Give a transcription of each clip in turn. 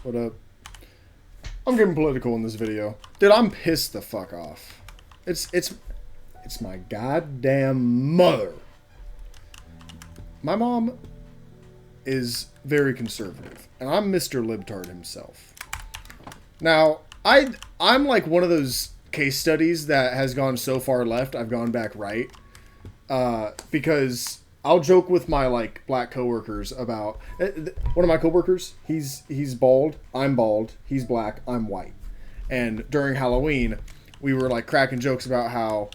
What up? I'm getting political in this video. Dude, I'm pissed the fuck off. It's my goddamn mother. My mom is very conservative, and I'm Mr. Libtard himself. Now, I'm like one of those case studies that has gone so far left, I've gone back right. Because I'll joke with my like black coworkers about one of my coworkers. He's bald. I'm bald. He's black. I'm white. And during Halloween, we were like cracking jokes about how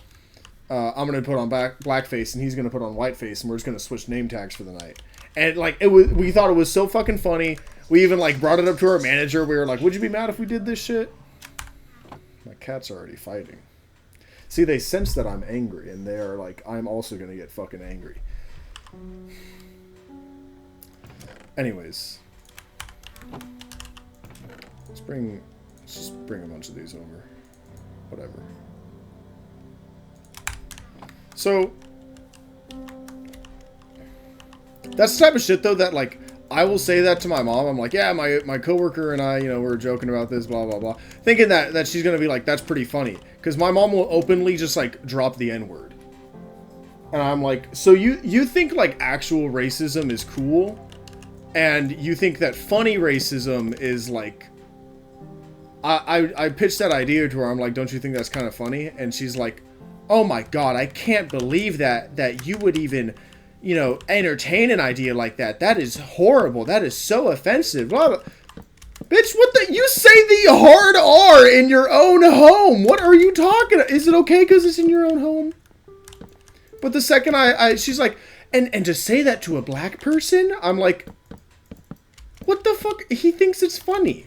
I'm gonna put on blackface and he's gonna put on whiteface, and we're just gonna switch name tags for the night. And like we thought it was so fucking funny. We even like brought it up to our manager. We were like, "Would you be mad if we did this shit?" My cat's already fighting. See, they sense that I'm angry, and they're like, I'm also gonna get fucking angry. Anyways. Let's just bring a bunch of these over. Whatever. So, that's the type of shit, though, that, like, I will say that to my mom. I'm like, yeah, my coworker and I, you know, we're joking about this, blah, blah, blah. Thinking that she's going to be like, that's pretty funny. Because my mom will openly just, like, drop the N-word. And I'm like, so you think, like, actual racism is cool? And you think that funny racism is, like... I pitched that idea to her. I'm like, don't you think that's kind of funny? And she's like, oh my god, I can't believe that you would even... you know, entertain an idea like that. That is horrible. That is so offensive. Blah, blah. Bitch, what the... You say the hard R in your own home. What are you talking about? Is it okay because it's in your own home? But the second she's like, and to say that to a black person, I'm like, what the fuck? He thinks it's funny.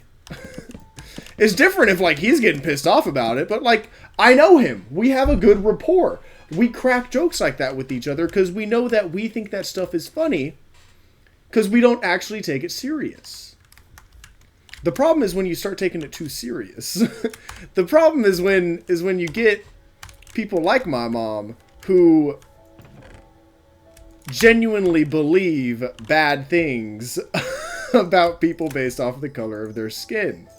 It's different if, like, he's getting pissed off about it, but, like, I know him. We have a good rapport. We crack jokes like that with each other because we know that we think that stuff is funny because we don't actually take it serious. The problem is when you start taking it too serious. The problem is when you get people like my mom who genuinely believe bad things about people based off of the color of their skin.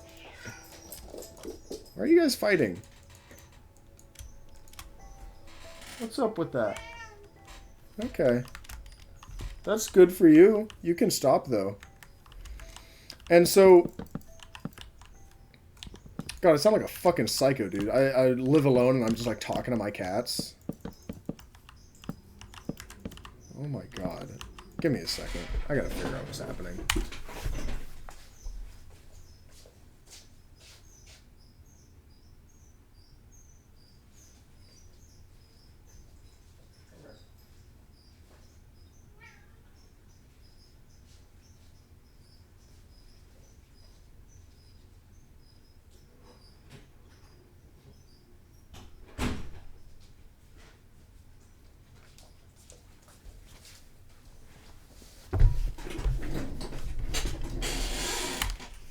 Why are you guys fighting? What's up with that? Okay. That's good for you. You can stop, though. And so... God, I sound like a fucking psycho, dude. I live alone and I'm just, like, talking to my cats. Oh my god. Give me a second. I gotta figure out what's happening.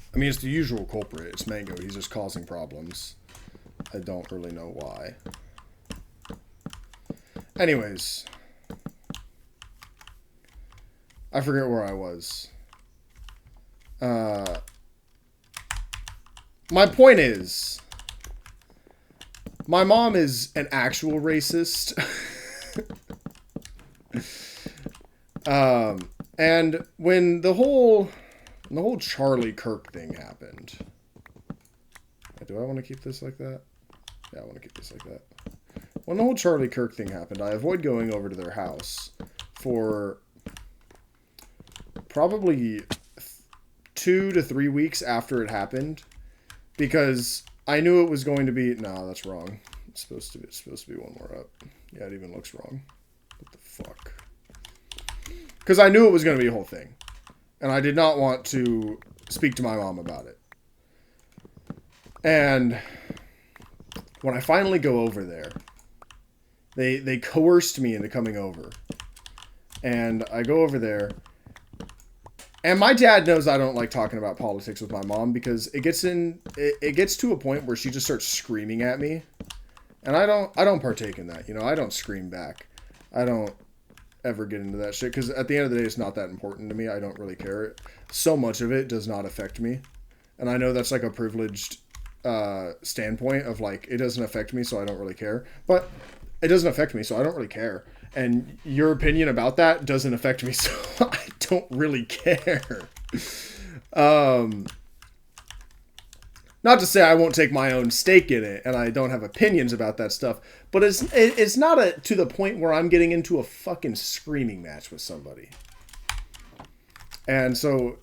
I mean, it's the usual culprit. It's Mango. He's just causing problems. I don't really know why. Anyways. I forget where I was. My point is... my mom is an actual racist. And when the whole Charlie Kirk thing happened. Do I want to keep this like that? Yeah, I want to keep this like that. When the whole Charlie Kirk thing happened, I avoid going over to their house for probably 2 to 3 weeks after it happened, because I knew it was going to be... No, that's wrong. It's supposed to be one more up. Yeah, it even looks wrong. What the fuck? Because I knew it was going to be a whole thing. And I did not want to speak to my mom about it. And when I finally go over there, they coerced me into coming over. And I go over there. And my dad knows I don't like talking about politics with my mom because it gets to a point where she just starts screaming at me. And I don't partake in that. You know, I don't scream back. I don't ever get into that shit because at the end of the day, it's not that important to me. I don't really care. So much of it does not affect me. And I know that's like a privileged standpoint of like, it doesn't affect me, so I don't really care. But it doesn't affect me, so I don't really care. And your opinion about that doesn't affect me, so I don't really care. Not to say I won't take my own stake in it, and I don't have opinions about that stuff, but it's not to the point where I'm getting into a fucking screaming match with somebody. And so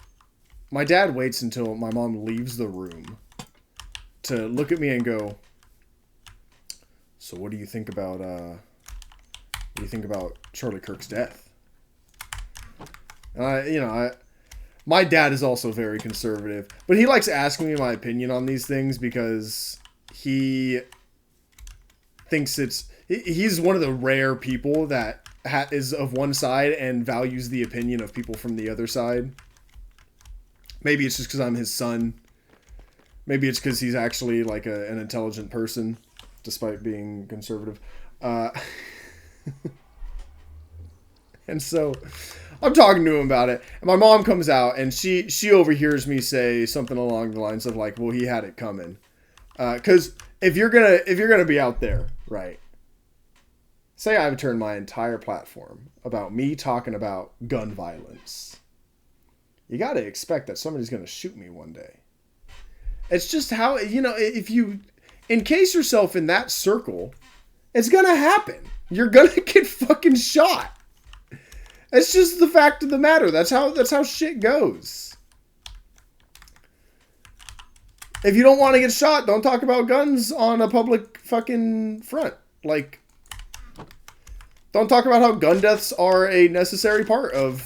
my dad waits until my mom leaves the room to look at me and go, so what do you think about Charlie Kirk's death? And my dad is also very conservative, but he likes asking me my opinion on these things because he thinks he's one of the rare people that is of one side and values the opinion of people from the other side. Maybe it's just because I'm his son. Maybe it's because he's actually like an intelligent person, despite being conservative. And so I'm talking to him about it, and my mom comes out, and she overhears me say something along the lines of like, "Well, he had it coming," because if you're gonna be out there, right? Say I've turned my entire platform about me talking about gun violence. You got to expect that somebody's gonna shoot me one day. It's just how, if you encase yourself in that circle, it's gonna happen. You're gonna get fucking shot. It's just the fact of the matter. That's how shit goes. If you don't want to get shot, don't talk about guns on a public fucking front. Like, don't talk about how gun deaths are a necessary part of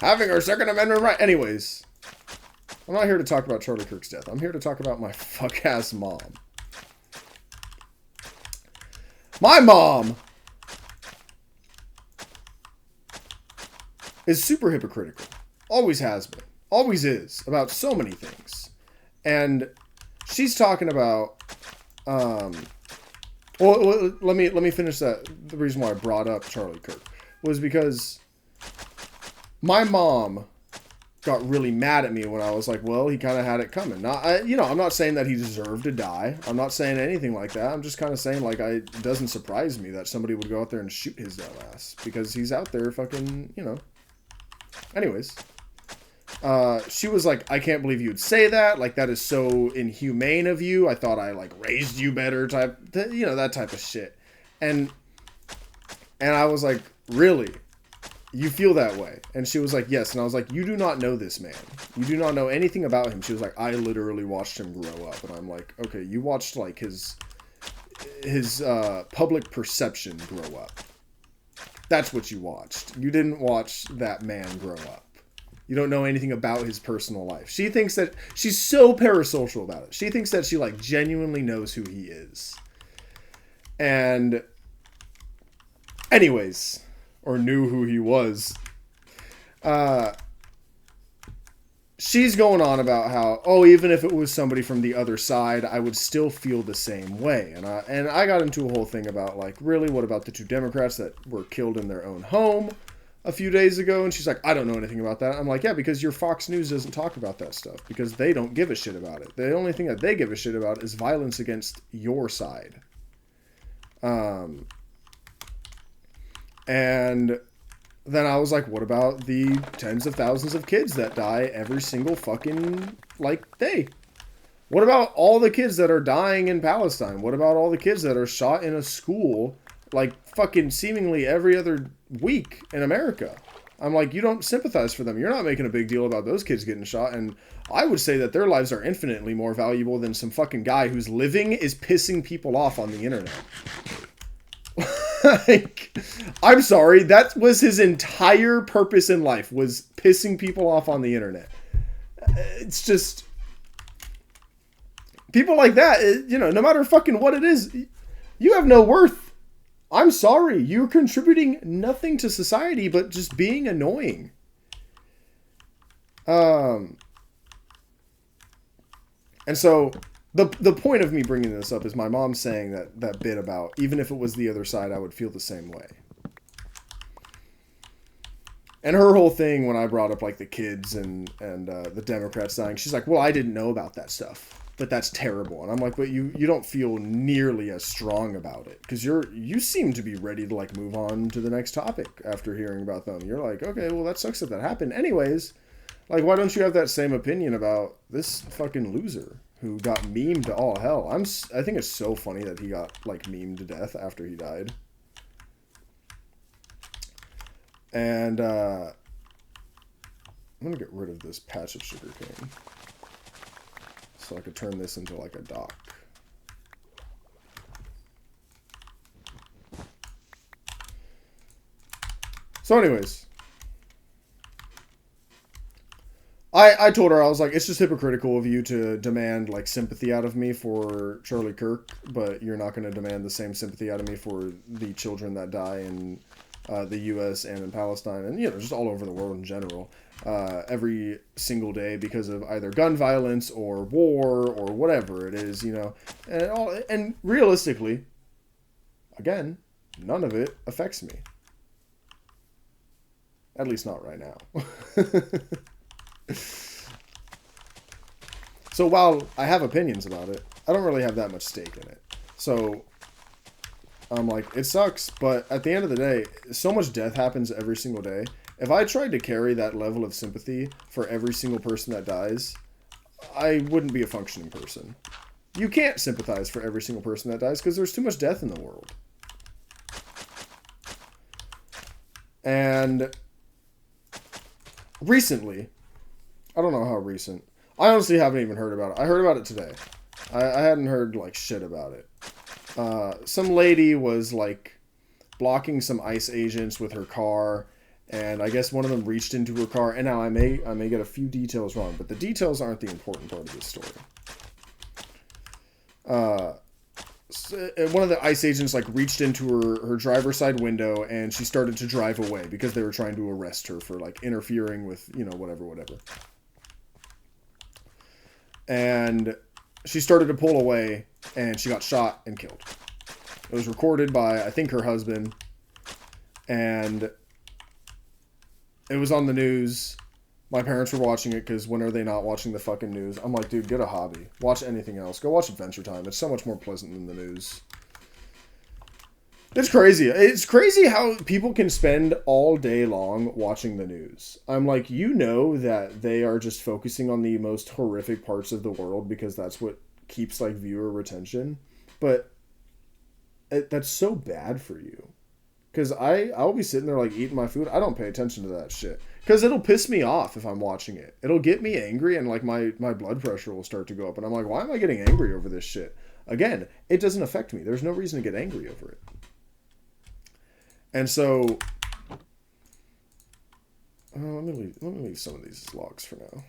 having our Second Amendment right. Anyways, I'm not here to talk about Charlie Kirk's death. I'm here to talk about my fuck-ass mom. My mom is super hypocritical. Always has been. Always is. About so many things. And she's talking about... well, let me finish that. The reason why I brought up Charlie Kirk was because my mom got really mad at me when I was like, well, he kind of had it coming. Now, I'm not saying that he deserved to die. I'm not saying anything like that. I'm just kind of saying, like, it doesn't surprise me that somebody would go out there and shoot his dumb ass because he's out there fucking, Anyways, she was like, I can't believe you'd say that. Like, that is so inhumane of you. I thought I, like, raised you better type, that type of shit. And I was like, really? You feel that way? And she was like, yes. And I was like, you do not know this man. You do not know anything about him. She was like, I literally watched him grow up. And I'm like, okay, you watched, like, his public perception grow up. That's what you watched. You didn't watch that man grow up. You don't know anything about his personal life. She thinks that she's so parasocial about it. She thinks that she like genuinely knows who he is. And anyways, or knew who he was. She's going on about how, even if it was somebody from the other side, I would still feel the same way. And I got into a whole thing about, like, really, what about the 2 Democrats that were killed in their own home a few days ago? And she's like, I don't know anything about that. I'm like, yeah, because your Fox News doesn't talk about that stuff. Because they don't give a shit about it. The only thing that they give a shit about is violence against your side. And then I was like, what about the tens of thousands of kids that die every single fucking, day? What about all the kids that are dying in Palestine? What about all the kids that are shot in a school, fucking seemingly every other week in America? I'm like, you don't sympathize for them. You're not making a big deal about those kids getting shot. And I would say that their lives are infinitely more valuable than some fucking guy whose living is pissing people off on the internet. I'm sorry, that was his entire purpose in life, was pissing people off on the internet. It's just, people like that, no matter fucking what it is, you have no worth. I'm sorry, you're contributing nothing to society but just being annoying. And so the point of me bringing this up is my mom saying that bit about, even if it was the other side, I would feel the same way. And her whole thing when I brought up like the kids and the Democrats dying, she's like, well, I didn't know about that stuff, but that's terrible. And I'm like, but you don't feel nearly as strong about it because you seem to be ready to like move on to the next topic after hearing about them. You're like, okay, well, that sucks that happened. Anyways, like, why don't you have that same opinion about this fucking loser who got memed to all hell? I think it's so funny that he got like memed to death after he died. And I'm gonna get rid of this patch of sugarcane so I could turn this into like a dock. So anyways, I told her, I was like, it's just hypocritical of you to demand like sympathy out of me for Charlie Kirk, but you're not going to demand the same sympathy out of me for the children that die in the U.S. and in Palestine, and just all over the world in general, every single day because of either gun violence or war or whatever it is, and realistically, again, none of it affects me. At least not right now. So while I have opinions about it, I don't really have that much stake in it. So I'm like, it sucks, but at the end of the day, so much death happens every single day. If I tried to carry that level of sympathy for every single person that dies, I wouldn't be a functioning person. You can't sympathize for every single person that dies because there's too much death in the world. And recently, I don't know how recent, I honestly haven't even heard about it. I heard about it today. I hadn't heard like shit about it. Some lady was like blocking some ICE agents with her car, and I guess one of them reached into her car. And now I may get a few details wrong, but the details aren't the important part of this story. One of the ICE agents like reached into her driver's side window, and she started to drive away because they were trying to arrest her for like interfering with whatever. And she started to pull away, and she got shot and killed. It was recorded by, I think, her husband, and it was on the news. My parents were watching it because when are they not watching the fucking news? I'm like, dude, get a hobby. Watch anything else. Go watch Adventure Time. It's so much more pleasant than the news. It's crazy. It's crazy how people can spend all day long watching the news. I'm like, that they are just focusing on the most horrific parts of the world because that's what keeps like viewer retention. But that's so bad for you. Because I'll be sitting there like eating my food. I don't pay attention to that shit. Because it'll piss me off if I'm watching it. It'll get me angry and like my blood pressure will start to go up. And I'm like, why am I getting angry over this shit? Again, it doesn't affect me. There's no reason to get angry over it. And so, let me leave some of these logs for now.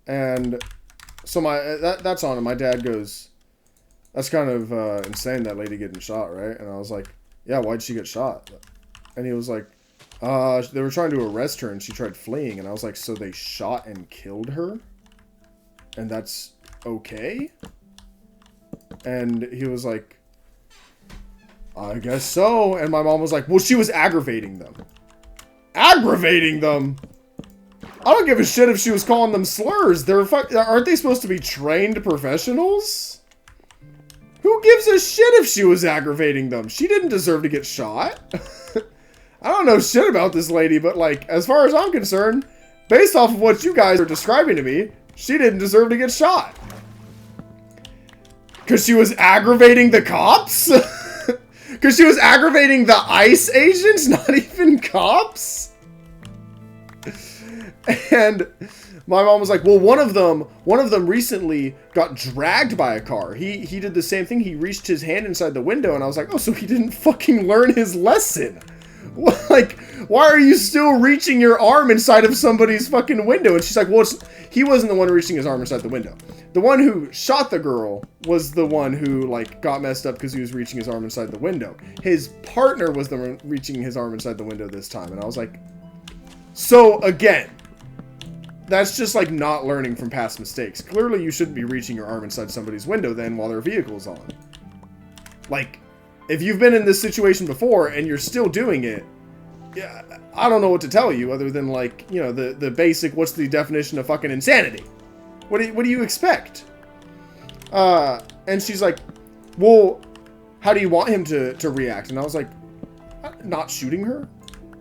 And so that's on, and my dad goes, that's kind of insane, that lady getting shot, right? And I was like, yeah, why'd she get shot? And he was like, they were trying to arrest her, and she tried fleeing. And I was like, so they shot and killed her? And that's okay? And he was like, I guess so. And my mom was like, well, she was aggravating them. Aggravating them? I don't give a shit if she was calling them slurs. Aren't they supposed to be trained professionals? Who gives a shit if she was aggravating them? She didn't deserve to get shot. I don't know shit about this lady, but like, as far as I'm concerned, based off of what you guys are describing to me, she didn't deserve to get shot. Because she was aggravating the cops? Because she was aggravating the ICE agents, not even cops? And my mom was like, well, one of them recently got dragged by a car. He did the same thing. He reached his hand inside the window, and I was like, oh, so he didn't fucking learn his lesson. Like, why are you still reaching your arm inside of somebody's fucking window? And she's like, well, he wasn't the one reaching his arm inside the window. The one who shot the girl was the one who, like, got messed up because he was reaching his arm inside the window. His partner was the one reaching his arm inside the window this time. And I was like, so, again, that's just, like, not learning from past mistakes. Clearly, you shouldn't be reaching your arm inside somebody's window then while their vehicle's on. Like, if you've been in this situation before and you're still doing it, yeah, I don't know what to tell you other than, like, you know, the basic, what's the definition of fucking insanity? What do you expect? And she's like, well, how do you want him to react? And I was like, not shooting her?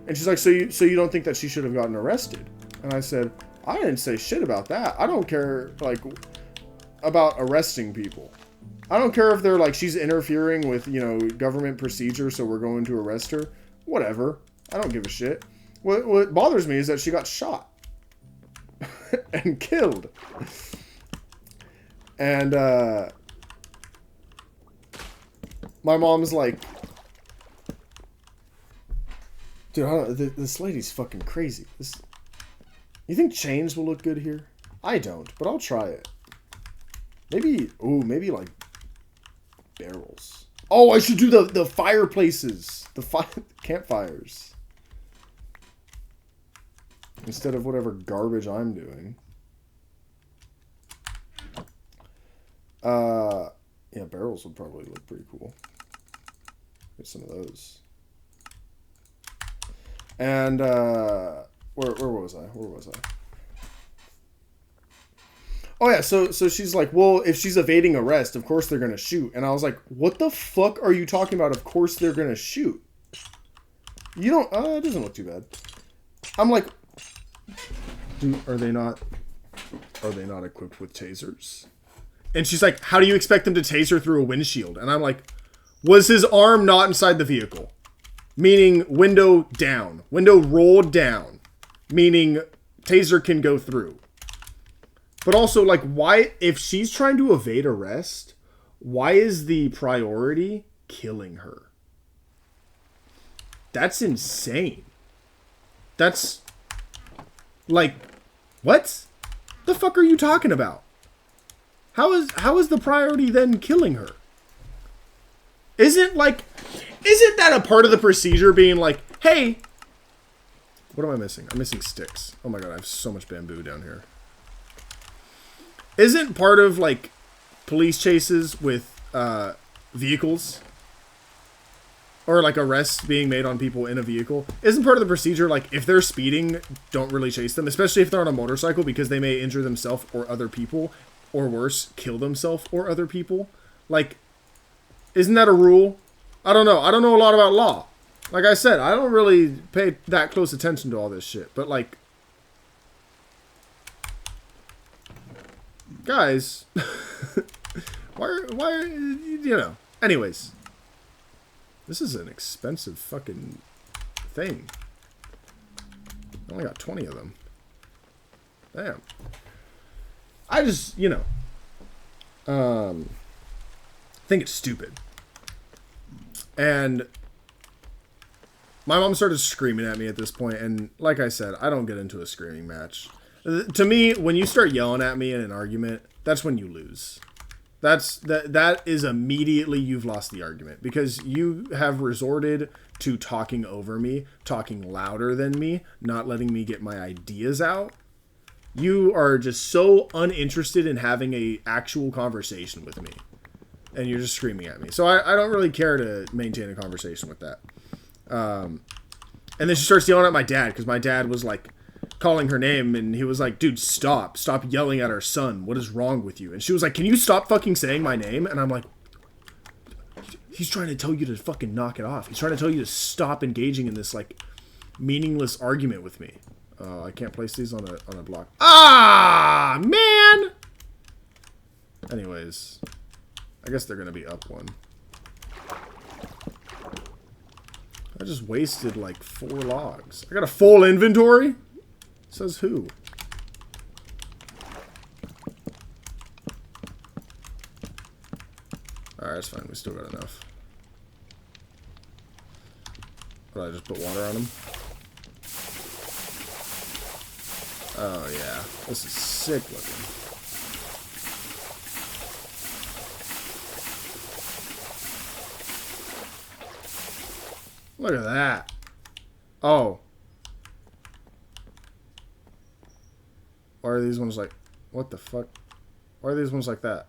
And she's like, so you don't think that she should have gotten arrested? And I said, I didn't say shit about that. I don't care, like, about arresting people. I don't care if they're like, she's interfering with, you know, government procedure, so we're going to arrest her. Whatever. I don't give a shit. What bothers me is that she got shot. And killed. And, my mom's like, dude, this lady's fucking crazy. You think chains will look good here? I don't, but I'll try it. Maybe like barrels. Oh, I should do the fireplaces. The campfires. Instead of whatever garbage I'm doing. Yeah, barrels would probably look pretty cool. Get some of those. And, where was I? Oh yeah, so she's like, well, if she's evading arrest, of course they're gonna shoot. And I was like, what the fuck are you talking about? Of course they're gonna shoot. You don't, it doesn't look too bad. I'm like, are they not equipped with tasers? And she's like, how do you expect them to taser through a windshield? And I'm like, was his arm not inside the vehicle? Meaning window down. Window rolled down. Meaning taser can go through. But also, like, why, if she's trying to evade arrest, why is the priority killing her? That's insane. That's, like, what? The fuck are you talking about? How is the priority then killing her? Isn't that a part of the procedure being like, hey, what am I missing? I'm missing sticks. Oh my god, I have so much bamboo down here. Isn't part of, like, police chases with vehicles, or like arrests being made on people in a vehicle, isn't part of the procedure, like, if they're speeding, don't really chase them, especially if they're on a motorcycle, because they may injure themselves or other people, or worse, kill themselves or other people? Like, isn't that a rule? I don't know. I don't know a lot about law. Like I said, I don't really pay that close attention to all this shit. But, like, guys, why, you know. Anyways, this is an expensive fucking thing. I only got 20 of them. Damn. I just, you know, think it's stupid. And my mom started screaming at me at this point, and like I said, I don't get into a screaming match. To me, when you start yelling at me in an argument, that's when you lose. That is immediately you've lost the argument, because you have resorted to talking over me, talking louder than me, not letting me get my ideas out. You are just so uninterested in having a actual conversation with me. And you're just screaming at me. So I don't really care to maintain a conversation with that. And then she starts yelling at my dad, because my dad was, like, calling her name, and he was like, dude, stop yelling at our son. What is wrong with you? And she was like, can you stop fucking saying my name? And I'm like, he's trying to tell you to fucking knock it off. He's trying to tell you to stop engaging in this, like, meaningless argument with me. I can't place these on a block. Ah, man! Anyways, I guess they're gonna be up one. I just wasted like 4 logs. I got a full inventory? Says who? Alright, that's fine. We still got enough. What, I just put water on them? Oh yeah, this is sick looking. Look at that. Oh. Why are these ones like... What the fuck? Why are these ones like that?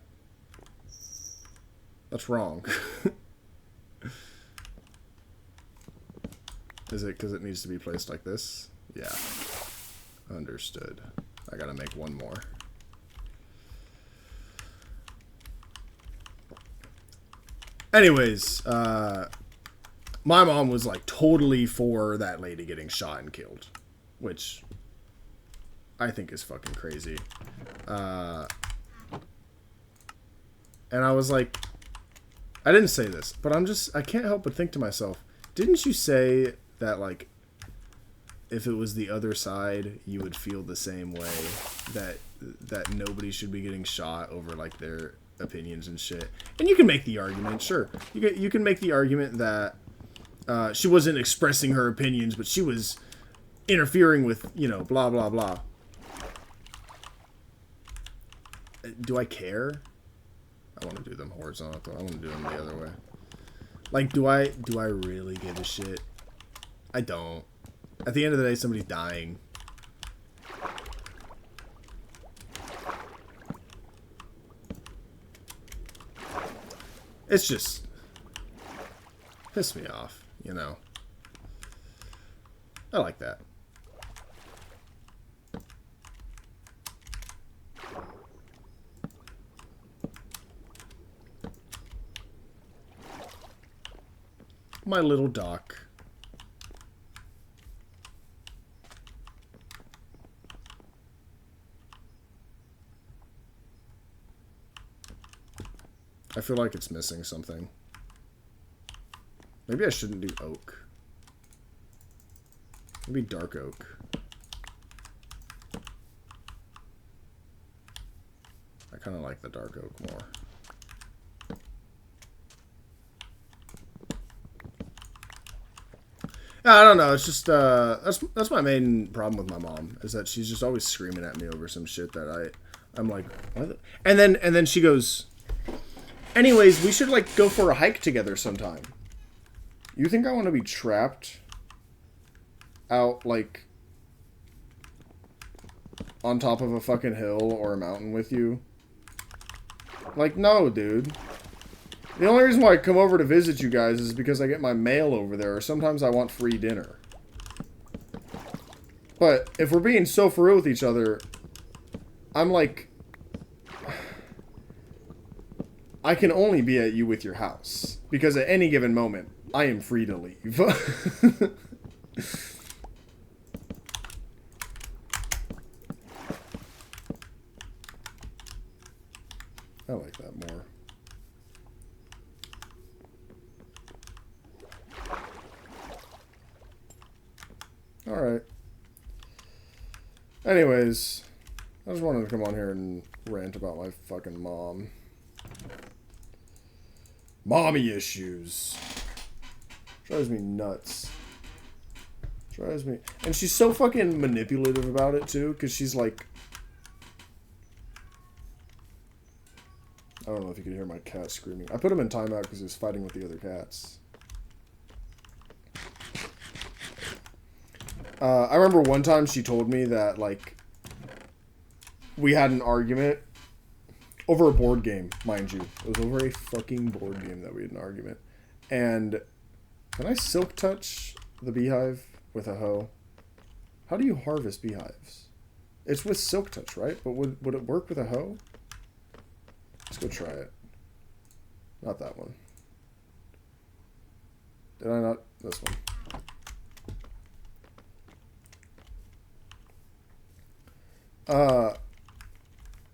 That's wrong. Is it because it needs to be placed like this? Yeah. Understood. I gotta make one more. Anyways, my mom was like totally for that lady getting shot and killed, which I think is fucking crazy. And I was like, I didn't say this, but I can't help but think to myself, didn't you say that, like, if it was the other side, you would feel the same way, that nobody should be getting shot over, like, their opinions and shit? And you can make the argument, sure. You can make the argument that she wasn't expressing her opinions, but she was interfering with, you know, blah, blah, blah. Do I care? I want to do them horizontal. I want to do them the other way. Like, do I really give a shit? I don't. At the end of the day, somebody's dying. It's just piss me off, you know. I like that. My little Doc. I feel like it's missing something. Maybe I shouldn't do oak. Maybe dark oak. I kind of like the dark oak more. I don't know. It's just that's my main problem with my mom, is that she's just always screaming at me over some shit that I'm like, what? And then she goes, anyways, we should like go for a hike together sometime. You think I want to be trapped out like on top of a fucking hill or a mountain with you? Like, no, dude. The only reason why I come over to visit you guys is because I get my mail over there, or sometimes I want free dinner. But if we're being so for real with each other, I'm like, I can only be at you with your house, because at any given moment, I am free to leave. I like that more. Alright. Anyways, I just wanted to come on here and rant about my fucking mom. Mommy issues. Drives me nuts. Drives me... And she's so fucking manipulative about it, too, because she's like... I don't know if you can hear my cat screaming. I put him in timeout because he was fighting with the other cats. I remember one time she told me that, like, we had an argument over a board game, mind you. It was over a fucking board game that we had an argument. And can I silk touch the beehive with a hoe? How do you harvest beehives? It's with silk touch, right? But would it work with a hoe? Let's go try it. Not that one. Did I not? This one.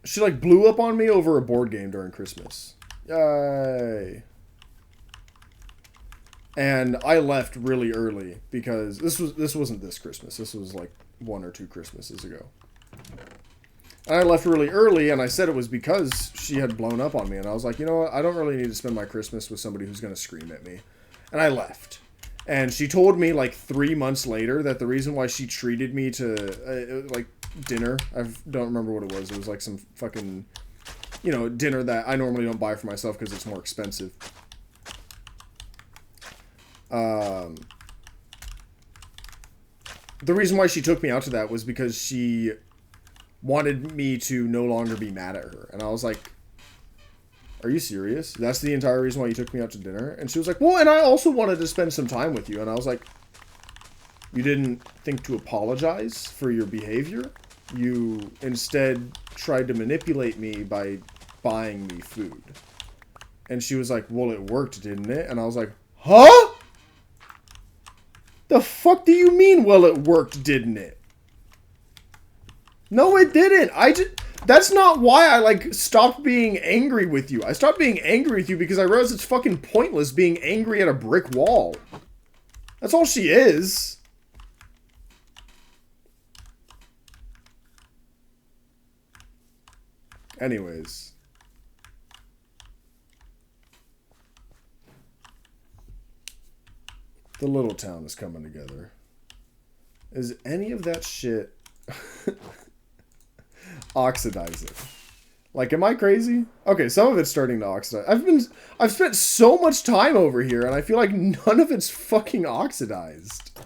She like blew up on me over a board game during Christmas. Yay. And I left really early because this wasn't this Christmas. This was like 1 or 2 Christmases ago. And I left really early, and I said it was because she had blown up on me. And I was like, you know what? I don't really need to spend my Christmas with somebody who's going to scream at me. And I left. And she told me like 3 months later that the reason why she treated me to like dinner, I don't remember what it was. It was like some fucking, you know, dinner that I normally don't buy for myself because it's more expensive. The reason why she took me out to that was because she wanted me to no longer be mad at her. And I was like, Are you serious? That's the entire reason why you took me out to dinner? And she was like, well, and I also wanted to spend some time with you. And I was like, you didn't think to apologize for your behavior? You instead tried to manipulate me by buying me food. And she was like, well, it worked, didn't it? And I was like, huh? The fuck do you mean, well, it worked, didn't it? No, it didn't. That's not why I, like, stopped being angry with you. I stopped being angry with you because I realized it's fucking pointless being angry at a brick wall. That's all she is. Anyways. The little town is coming together. Is any of that shit oxidizing? Like, am I crazy? Okay, some of it's starting to oxidize. I've spent so much time over here, and I feel like none of it's fucking oxidized.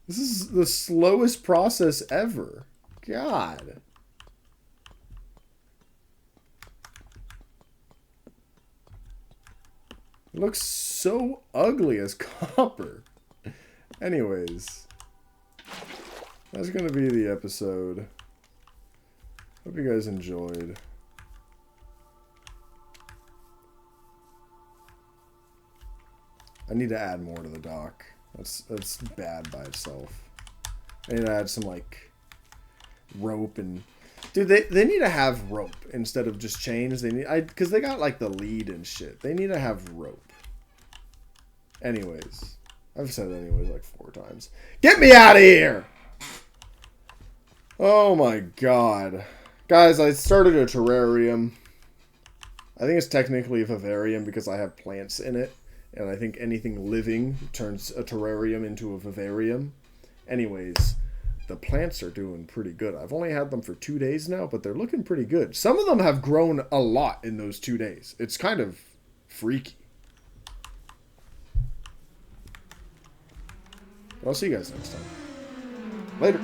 This is the slowest process ever. God. It looks so ugly as copper. Anyways. That's gonna be the episode. Hope you guys enjoyed. I need to add more to the dock. That's bad by itself. I need to add some, like, rope and... Dude, they need to have rope instead of just chains. They need... Because they got, like, the lead and shit. They need to have rope. Anyways. I've said it anyways like 4 times. Get me out of here! Oh my god. Guys, I started a terrarium. I think it's technically a vivarium because I have plants in it. And I think anything living turns a terrarium into a vivarium. Anyways, the plants are doing pretty good. I've only had them for 2 days now, but they're looking pretty good. Some of them have grown a lot in those 2 days. It's kind of freaky. I'll see you guys next time. Later.